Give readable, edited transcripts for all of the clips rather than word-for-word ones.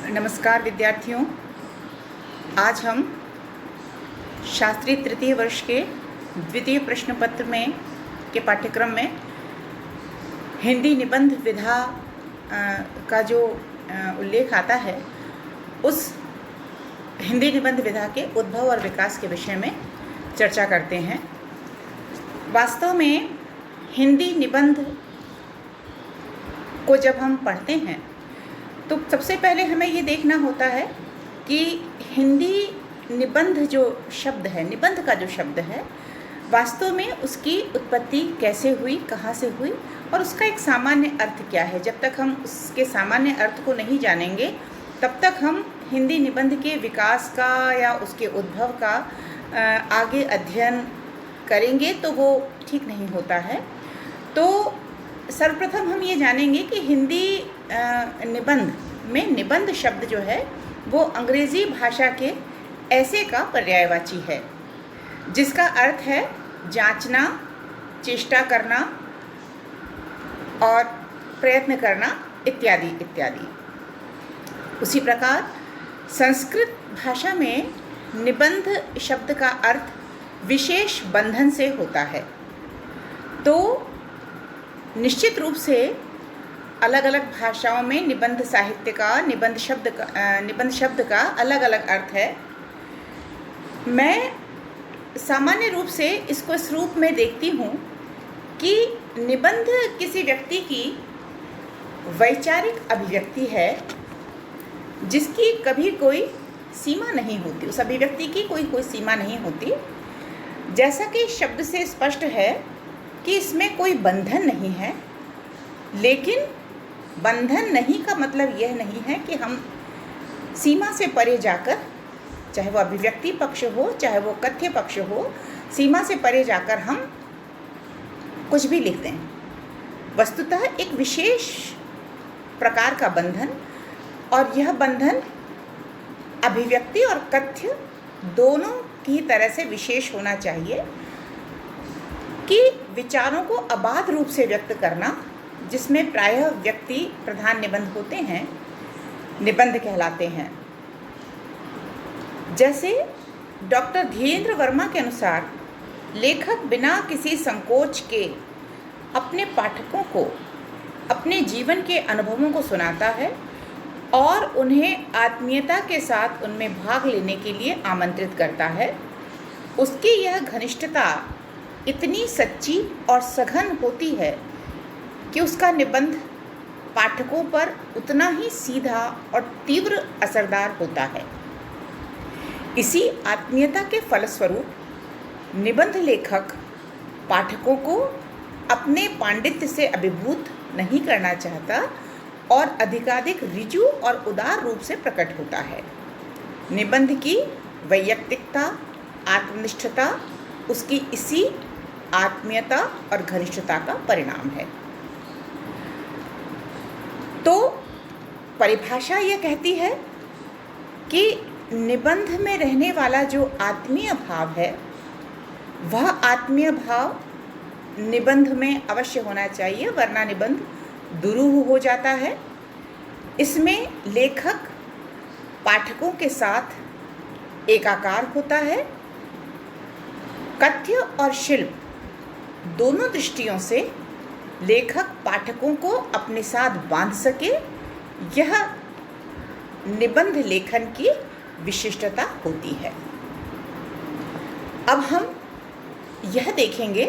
नमस्कार विद्यार्थियों। आज हम शास्त्री तृतीय वर्ष के द्वितीय प्रश्न पत्र में के पाठ्यक्रम में हिंदी निबंध विधा का जो उल्लेख आता है उस हिंदी निबंध विधा के उद्भव और विकास के विषय में चर्चा करते हैं। वास्तव में हिंदी निबंध को जब हम पढ़ते हैं तो सबसे पहले हमें ये देखना होता है कि हिंदी निबंध जो शब्द है, निबंध का जो शब्द है, वास्तव में उसकी उत्पत्ति कैसे हुई, कहाँ से हुई और उसका एक सामान्य अर्थ क्या है। जब तक हम उसके सामान्य अर्थ को नहीं जानेंगे तब तक हम हिंदी निबंध के विकास का या उसके उद्भव का आगे अध्ययन करेंगे तो वो ठीक नहीं होता है। तो सर्वप्रथम हम ये जानेंगे कि हिंदी निबंध में निबंध शब्द जो है वो अंग्रेज़ी भाषा के ऐसे का पर्यायवाची है जिसका अर्थ है जांचना, चेष्टा करना और प्रयत्न करना इत्यादि इत्यादि। उसी प्रकार संस्कृत भाषा में निबंध शब्द का अर्थ विशेष बंधन से होता है। तो निश्चित रूप से अलग अलग भाषाओं में निबंध साहित्य का निबंध शब्द का अलग अलग अर्थ है। मैं सामान्य रूप से इसको इस रूप में देखती हूँ कि निबंध किसी व्यक्ति की वैचारिक अभिव्यक्ति है जिसकी कभी कोई सीमा नहीं होती, उस अभिव्यक्ति की कोई सीमा नहीं होती। जैसा कि शब्द से स्पष्ट है कि इसमें कोई बंधन नहीं है, लेकिन बंधन नहीं का मतलब यह नहीं है कि हम सीमा से परे जाकर, चाहे वो अभिव्यक्ति पक्ष हो चाहे वो कथ्य पक्ष हो, सीमा से परे जाकर हम कुछ भी लिख दें। वस्तुतः एक विशेष प्रकार का बंधन, और यह बंधन अभिव्यक्ति और कथ्य दोनों की तरह से विशेष होना चाहिए कि विचारों को अबाध रूप से व्यक्त करना, जिसमें प्रायः व्यक्ति प्रधान निबंध होते हैं, निबंध कहलाते हैं। जैसे डॉक्टर धीरेन्द्र वर्मा के अनुसार लेखक बिना किसी संकोच के अपने पाठकों को अपने जीवन के अनुभवों को सुनाता है और उन्हें आत्मीयता के साथ उनमें भाग लेने के लिए आमंत्रित करता है। उसकी यह घनिष्ठता इतनी सच्ची और सघन होती है कि उसका निबंध पाठकों पर उतना ही सीधा और तीव्र असरदार होता है। इसी आत्मीयता के फलस्वरूप निबंध लेखक पाठकों को अपने पांडित्य से अभिभूत नहीं करना चाहता और अधिकाधिक ऋजु और उदार रूप से प्रकट होता है। निबंध की वैयक्तिकता, आत्मनिष्ठता उसकी इसी आत्मीयता और घनिष्ठता का परिणाम है। तो परिभाषा यह कहती है कि निबंध में रहने वाला जो आत्मीय भाव है वह आत्मीय भाव निबंध में अवश्य होना चाहिए, वरना निबंध दुरूह हो जाता है। इसमें लेखक पाठकों के साथ एकाकार होता है। कथ्य और शिल्प दोनों दृष्टियों से लेखक पाठकों को अपने साथ बांध सके, यह निबंध लेखन की विशिष्टता होती है। अब हम यह देखेंगे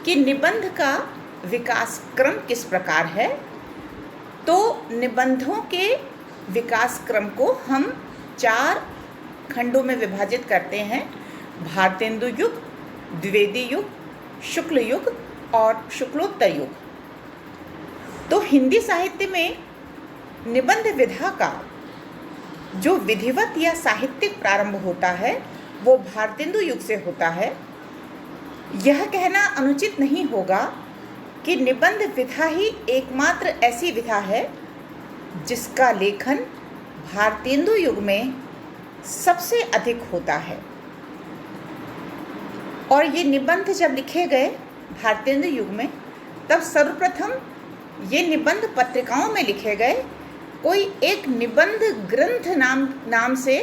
कि निबंध का विकास क्रम किस प्रकार है। तो निबंधों के विकास क्रम को हम 4 खंडों में विभाजित करते हैं: भारतेंदु युग, द्विवेदी युग, शुक्ल युग और शुक्लोत्तर युग। तो हिंदी साहित्य में निबंध विधा का जो विधिवत या साहित्यिक प्रारंभ होता है वो भारतेंदु युग से होता है। यह कहना अनुचित नहीं होगा कि निबंध विधा ही एकमात्र ऐसी विधा है जिसका लेखन भारतेंदु युग में सबसे अधिक होता है। और ये निबंध जब लिखे गए भारतेंदु युग में, तब सर्वप्रथम ये निबंध पत्रिकाओं में लिखे गए कोई एक निबंध ग्रंथ नाम से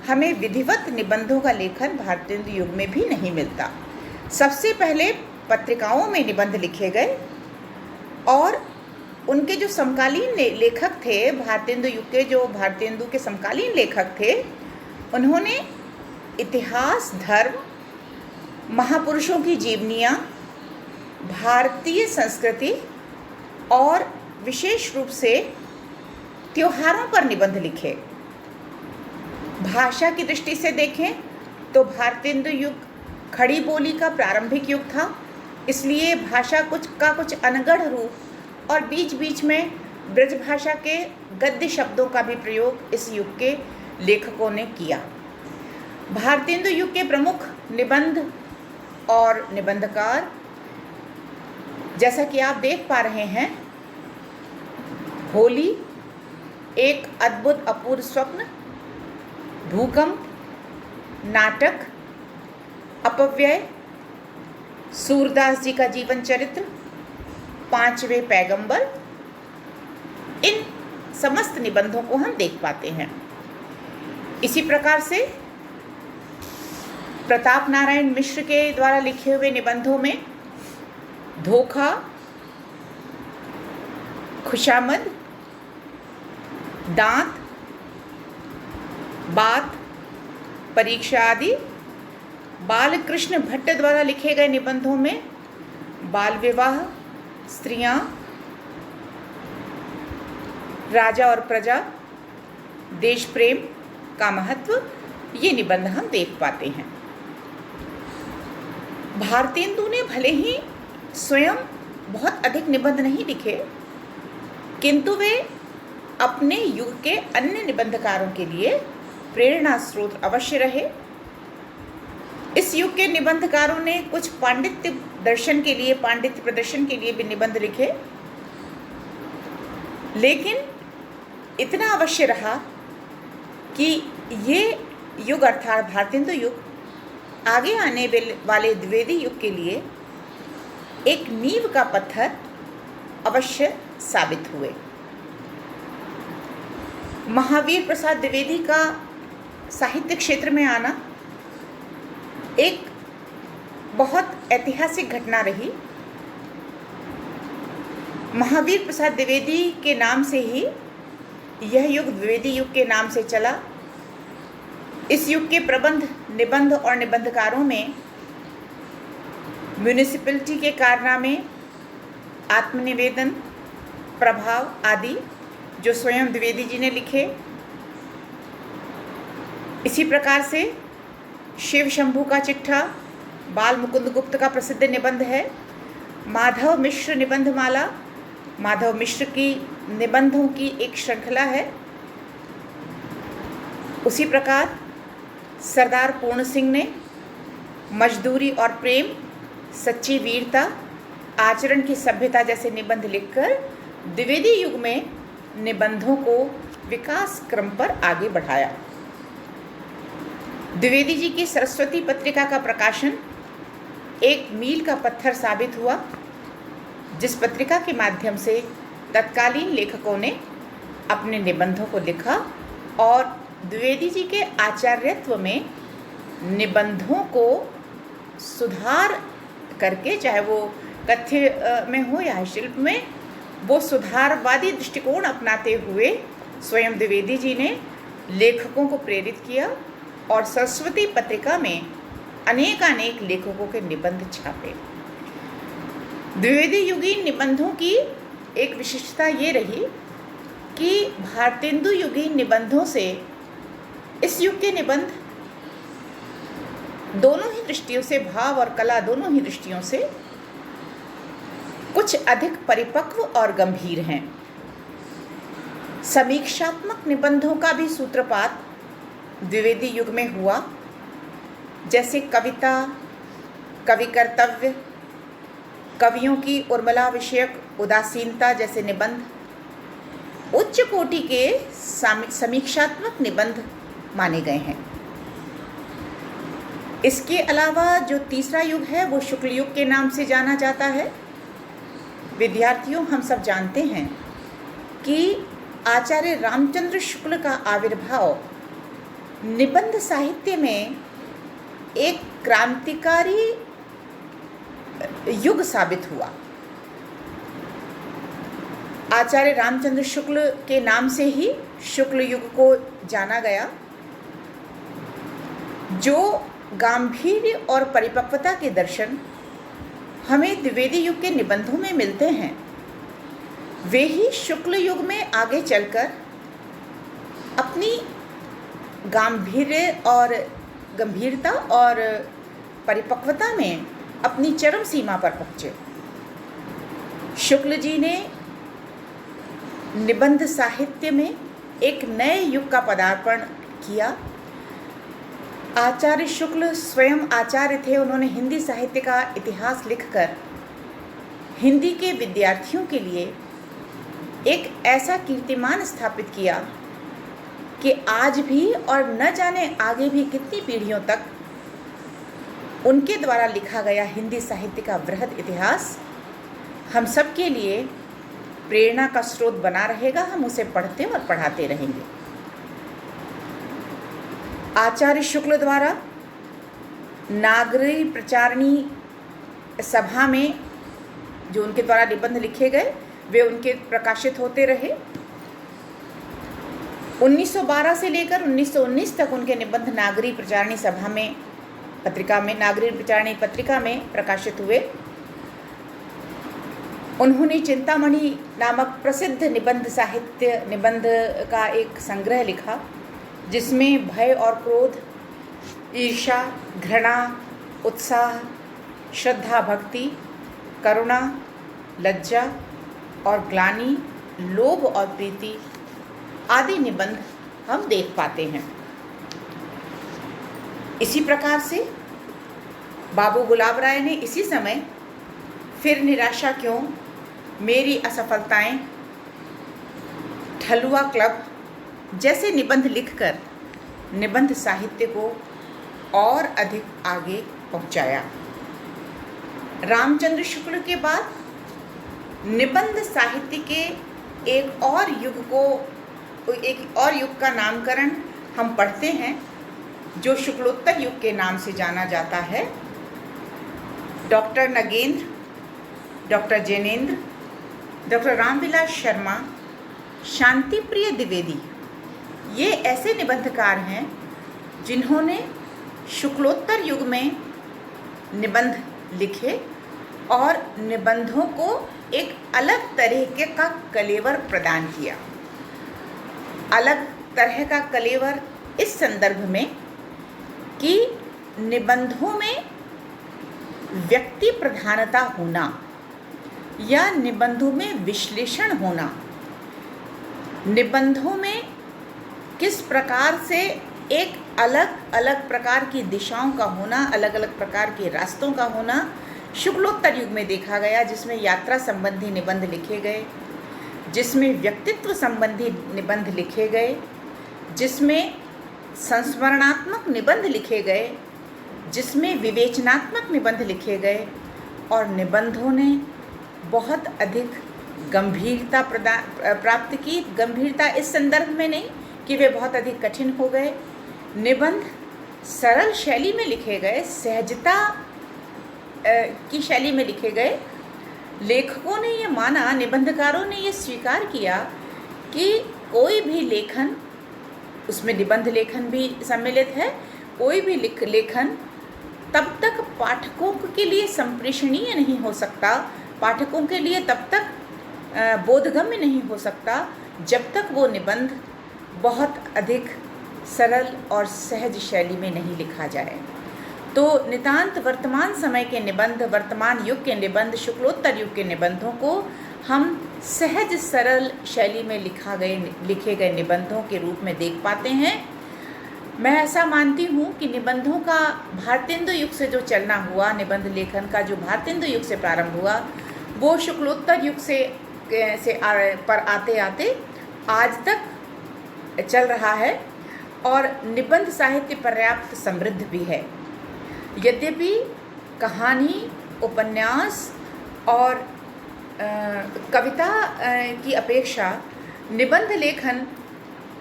हमें विधिवत निबंधों का लेखन भारतेंदु युग में भी नहीं मिलता। सबसे पहले पत्रिकाओं में निबंध लिखे गए और उनके जो समकालीन लेखक थे, भारतेंदु युग के जो भारतेंदु के समकालीन लेखक थे, उन्होंने इतिहास, धर्म, महापुरुषों की जीवनियाँ, भारतीय संस्कृति और विशेष रूप से त्योहारों पर निबंध लिखे। भाषा की दृष्टि से देखें तो भारतेंदु युग खड़ी बोली का प्रारंभिक युग था, इसलिए भाषा कुछ अनगढ़ रूप और बीच बीच में ब्रजभाषा के गद्य शब्दों का भी प्रयोग इस युग के लेखकों ने किया। भारतेंदु युग के प्रमुख निबंध और निबंधकार, जैसा कि आप देख पा रहे हैं, होली, एक अद्भुत अपूर्व स्वप्न, भूकंप, नाटक, अपव्यय, सूरदास जी का जीवन चरित्र, पांचवें पैगंबर, इन समस्त निबंधों को हम देख पाते हैं। इसी प्रकार से प्रताप नारायण मिश्र के द्वारा लिखे हुए निबंधों में धोखा, खुशामद, दांत, बात, परीक्षा आदि, बालकृष्ण भट्ट द्वारा लिखे गए निबंधों में बाल विवाह, स्त्रियां, राजा और प्रजा, देश प्रेम का महत्व, ये निबंध हम देख पाते हैं। भारतेंदु ने भले ही स्वयं बहुत अधिक निबंध नहीं लिखे, किंतु वे अपने युग के अन्य निबंधकारों के लिए प्रेरणा स्रोत अवश्य रहे। इस युग के निबंधकारों ने कुछ पांडित्य प्रदर्शन के लिए भी निबंध लिखे, लेकिन इतना अवश्य रहा कि ये युग अर्थात भारतेंदु युग आगे आने वाले द्विवेदी युग के लिए एक नींव का पत्थर अवश्य साबित हुए। महावीर प्रसाद द्विवेदी का साहित्य क्षेत्र में आना एक बहुत ऐतिहासिक घटना रही। महावीर प्रसाद द्विवेदी के नाम से ही यह युग द्विवेदी युग के नाम से चला। इस युग के प्रबंध, निबंध और निबंधकारों में म्यूनिसिपैलिटी के कारनामे, आत्मनिवेदन, प्रभाव आदि जो स्वयं द्विवेदी जी ने लिखे। इसी प्रकार से शिव शंभू का चिट्ठा बाल मुकुंद गुप्त का प्रसिद्ध निबंध है। माधव मिश्र निबंधमाला माधव मिश्र की निबंधों की एक श्रृंखला है। उसी प्रकार सरदार पूर्ण सिंह ने मजदूरी और प्रेम, सच्ची वीरता, आचरण की सभ्यता जैसे निबंध लिखकर द्विवेदी युग में निबंधों को विकास क्रम पर आगे बढ़ाया। द्विवेदी जी की सरस्वती पत्रिका का प्रकाशन एक मील का पत्थर साबित हुआ, जिस पत्रिका के माध्यम से तत्कालीन लेखकों ने अपने निबंधों को लिखा और द्विवेदी जी के आचार्यत्व में निबंधों को सुधार करके, चाहे वो कथ्य में हो या शिल्प में, वो सुधारवादी दृष्टिकोण अपनाते हुए स्वयं द्विवेदी जी ने लेखकों को प्रेरित किया और सरस्वती पत्रिका में अनेक लेखकों के निबंध छापे। द्विवेदी युगीन निबंधों की एक विशिष्टता ये रही कि भारतेंदु युगीन निबंधों से इस युग के निबंध दोनों ही दृष्टियों से, भाव और कला दोनों ही दृष्टियों से कुछ अधिक परिपक्व और गंभीर हैं। समीक्षात्मक निबंधों का भी सूत्रपात द्विवेदी युग में हुआ, जैसे कविता, कवि कर्तव्य, कवियों की उर्मिला विषयक उदासीनता जैसे निबंध उच्च कोटि के समीक्षात्मक निबंध माने गए हैं। इसके अलावा जो तीसरा युग है वो शुक्ल युग के नाम से जाना जाता है। विद्यार्थियों, हम सब जानते हैं कि आचार्य रामचंद्र शुक्ल का आविर्भाव निबंध साहित्य में एक क्रांतिकारी युग साबित हुआ। आचार्य रामचंद्र शुक्ल के नाम से ही शुक्ल युग को जाना गया, जो गांधीर्य और परिपक्वता के दर्शन हमें द्विवेदी युग के निबंधों में मिलते हैं, वे ही शुक्ल युग में आगे चलकर अपनी गंभीरता और परिपक्वता में अपनी चरम सीमा पर पहुँचे। शुक्ल जी ने निबंध साहित्य में एक नए युग का पदार्पण किया। आचार्य शुक्ल स्वयं आचार्य थे। उन्होंने हिंदी साहित्य का इतिहास लिखकर हिंदी के विद्यार्थियों के लिए एक ऐसा कीर्तिमान स्थापित किया कि आज भी और न जाने आगे भी कितनी पीढ़ियों तक उनके द्वारा लिखा गया हिंदी साहित्य का वृहद इतिहास हम सब के लिए प्रेरणा का स्रोत बना रहेगा। हम उसे पढ़ते और पढ़ाते रहेंगे। आचार्य शुक्ल द्वारा नागरी प्रचारणी सभा में जो उनके द्वारा निबंध लिखे गए वे उनके प्रकाशित होते रहे। 1912 से लेकर 1919 तक उनके निबंध नागरी प्रचारणी सभा में नागरी प्रचारणी पत्रिका में प्रकाशित हुए। उन्होंने चिंतामणि नामक प्रसिद्ध निबंध का एक संग्रह लिखा, जिसमें भय और क्रोध, ईर्ष्या, घृणा, उत्साह, श्रद्धा, भक्ति, करुणा, लज्जा और ग्लानि, लोभ और प्रीति आदि निबंध हम देख पाते हैं। इसी प्रकार से बाबू गुलाब राय ने इसी समय फिर निराशा क्यों, मेरी असफलताएं, ठलुआ क्लब जैसे निबंध लिखकर निबंध साहित्य को और अधिक आगे पहुंचाया। रामचंद्र शुक्ल के बाद निबंध साहित्य के एक और युग का नामकरण हम पढ़ते हैं, जो शुक्लोत्तर युग के नाम से जाना जाता है। Doctor Nagendra, doctor Jainendra, doctor Ramvilas Sharma, Shanti Priya Dwivedi, ये ऐसे निबंधकार हैं जिन्होंने शुक्लोत्तर युग में निबंध लिखे और निबंधों को एक अलग तरीके का कलेवर प्रदान किया। अलग तरह का कलेवर इस संदर्भ में कि निबंधों में व्यक्ति प्रधानता होना या निबंधों में विश्लेषण होना, निबंधों में किस प्रकार से एक अलग अलग प्रकार की दिशाओं का होना, अलग अलग प्रकार के रास्तों का होना शुक्लोत्तर युग में देखा गया, जिसमें यात्रा संबंधी निबंध लिखे गए, जिसमें व्यक्तित्व संबंधी निबंध लिखे गए, जिसमें संस्मरणात्मक निबंध लिखे गए, जिसमें विवेचनात्मक निबंध लिखे गए और निबंधों ने बहुत अधिक गंभीरता प्राप्त की। गंभीरता इस संदर्भ में नहीं कि वे बहुत अधिक कठिन हो गए। निबंध सरल शैली में लिखे गए, सहजता की शैली में लिखे गए। लेखकों ने ये माना, निबंधकारों ने ये स्वीकार किया कि कोई भी लेखन, उसमें निबंध लेखन भी सम्मिलित है, कोई भी लेखन तब तक पाठकों के लिए संप्रेषणीय नहीं हो सकता, पाठकों के लिए तब तक बोधगम्य नहीं हो सकता, जब तक वो निबंध बहुत अधिक सरल और सहज शैली में नहीं लिखा जाए। तो नितांत वर्तमान समय के निबंध, वर्तमान युग के निबंध, शुक्लोत्तर युग के निबंधों को हम सहज सरल शैली में लिखे गए निबंधों के रूप में देख पाते हैं। मैं ऐसा मानती हूँ कि निबंधों का भारतेंदु युग से जो चलना हुआ, निबंध लेखन का जो भारतेंदु युग से प्रारंभ हुआ, वो शुक्लोत्तर युग से पर आते आते आज तक चल रहा है और निबंध साहित्य पर्याप्त समृद्ध भी है। यद्यपि कहानी, उपन्यास और कविता की अपेक्षा निबंध लेखन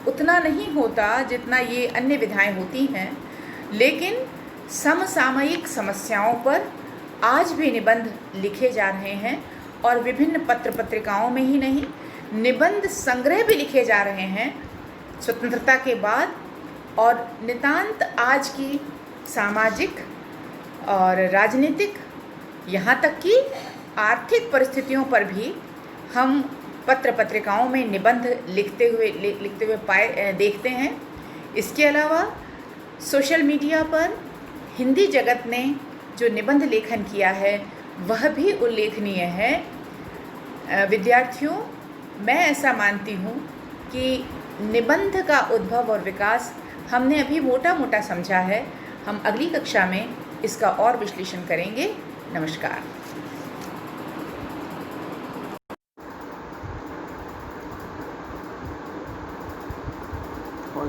उतना नहीं होता जितना ये अन्य विधाएं होती हैं, लेकिन समसामयिक समस्याओं पर आज भी निबंध लिखे जा रहे हैं और विभिन्न पत्र पत्रिकाओं में ही नहीं, निबंध संग्रह भी लिखे जा रहे हैं स्वतंत्रता के बाद। और नितांत आज की सामाजिक और राजनीतिक, यहाँ तक कि आर्थिक परिस्थितियों पर भी हम पत्र पत्रिकाओं में निबंध लिखते हुए देखते हैं। इसके अलावा सोशल मीडिया पर हिंदी जगत ने जो निबंध लेखन किया है वह भी उल्लेखनीय है। विद्यार्थियों, मैं ऐसा मानती हूँ कि निबंध का उद्भव और विकास हमने अभी मोटा मोटा समझा है। हम अगली कक्षा में इसका और विश्लेषण करेंगे। नमस्कार। और